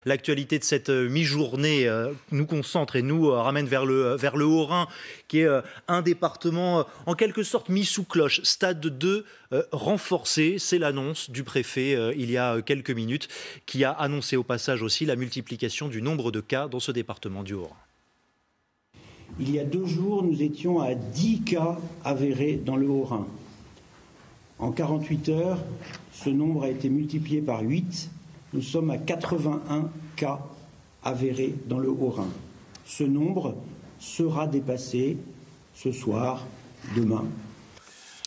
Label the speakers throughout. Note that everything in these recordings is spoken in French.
Speaker 1: L'actualité de cette mi-journée nous concentre et nous ramène vers le Haut-Rhin, qui est un département en quelque sorte mis sous cloche. Stade 2 renforcé, c'est l'annonce du préfet il y a quelques minutes, qui a annoncé au passage aussi la multiplication du nombre de cas dans ce département du Haut-Rhin.
Speaker 2: Il y a 2 jours, nous étions à 10 cas avérés dans le Haut-Rhin. En 48 heures, ce nombre a été multiplié par 8. Nous sommes à 81 cas avérés dans le Haut-Rhin. Ce nombre sera dépassé ce soir, demain.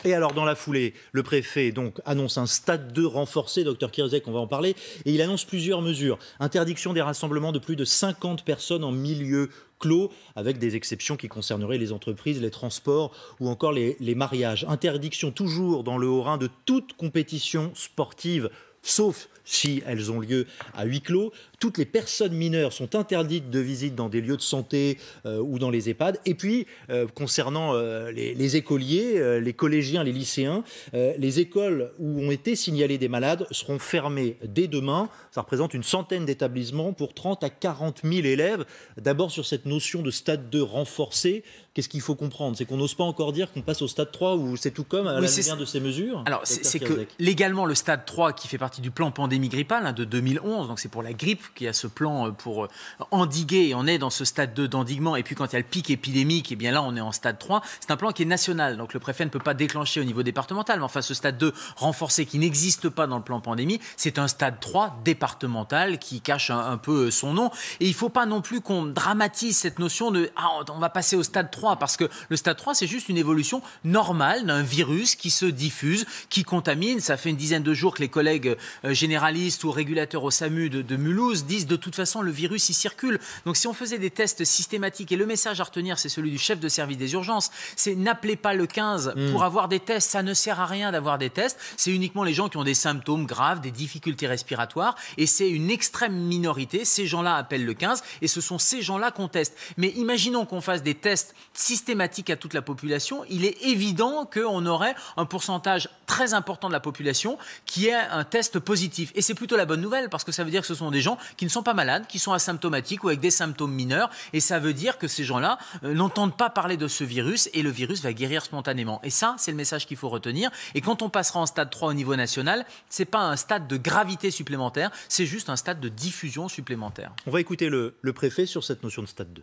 Speaker 1: Et alors, dans la foulée, le préfet donc annonce un stade 2 renforcé, Dr Kierzek, on va en parler, et il annonce plusieurs mesures. Interdiction des rassemblements de plus de 50 personnes en milieu clos, avec des exceptions qui concerneraient les entreprises, les transports ou encore les mariages. Interdiction toujours dans le Haut-Rhin de toute compétition sportive, sauf si elles ont lieu à huis clos. Toutes les personnes mineures sont interdites de visite dans des lieux de santé ou dans les EHPAD. Et puis, concernant les écoliers, les collégiens, les lycéens, les écoles où ont été signalés des malades seront fermées dès demain. Ça représente une centaine d'établissements pour 30 à 40 000 élèves. D'abord, sur cette notion de stade 2 renforcé, qu'est-ce qu'il faut comprendre? C'est qu'on n'ose pas encore dire qu'on passe au stade 3 ou c'est tout comme à la lumière de ces mesures?
Speaker 3: Alors, c'est que légalement, le stade 3 qui fait partie du plan pandémie grippale de 2011, donc c'est pour la grippe qui a ce plan pour endiguer, et on est dans ce stade 2 d'endiguement, et puis quand il y a le pic épidémique, et bien là on est en stade 3, c'est un plan qui est national, donc le préfet ne peut pas déclencher au niveau départemental, mais enfin ce stade 2 renforcé qui n'existe pas dans le plan pandémie, c'est un stade 3 départemental qui cache un peu son nom, et il ne faut pas non plus qu'on dramatise cette notion de on va passer au stade 3, parce que le stade 3 c'est juste une évolution normale d'un virus qui se diffuse, qui contamine. Ça fait une dizaine de jours que les collègues généralistes ou régulateurs au SAMU de Mulhouse disent de toute façon le virus il circule. Donc si on faisait des tests systématiques, et le message à retenir c'est celui du chef de service des urgences, c'est n'appelez pas le 15 pour avoir des tests, ça ne sert à rien d'avoir des tests, c'est uniquement les gens qui ont des symptômes graves, des difficultés respiratoires, et c'est une extrême minorité, ces gens-là appellent le 15 et ce sont ces gens-là qu'on teste. Mais imaginons qu'on fasse des tests systématiques à toute la population, il est évident qu'on aurait un pourcentage très important de la population qui ait un test positif. Et c'est plutôt la bonne nouvelle, parce que ça veut dire que ce sont des gens qui ne sont pas malades, qui sont asymptomatiques ou avec des symptômes mineurs, et ça veut dire que ces gens-là n'entendent pas parler de ce virus, et le virus va guérir spontanément. Et ça, c'est le message qu'il faut retenir. Et quand on passera en stade 3 au niveau national, c'est pas un stade de gravité supplémentaire, c'est juste un stade de diffusion supplémentaire.
Speaker 1: On va écouter le préfet sur cette notion de stade 2.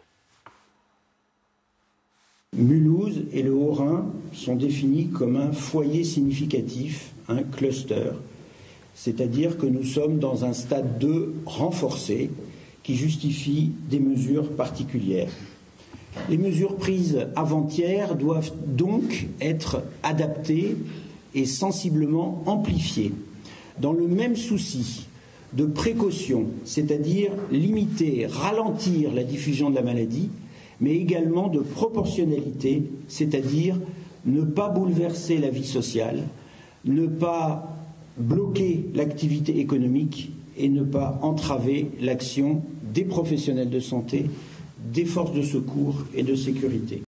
Speaker 2: Mulhouse et le Haut-Rhin sont définis comme un foyer significatif, un cluster, c'est-à-dire que nous sommes dans un stade 2 renforcé qui justifie des mesures particulières. Les mesures prises avant-hier doivent donc être adaptées et sensiblement amplifiées, dans le même souci de précaution, c'est-à-dire limiter, ralentir la diffusion de la maladie, mais également de proportionnalité, c'est-à-dire ne pas bouleverser la vie sociale, ne pas bloquer l'activité économique et ne pas entraver l'action des professionnels de santé, des forces de secours et de sécurité.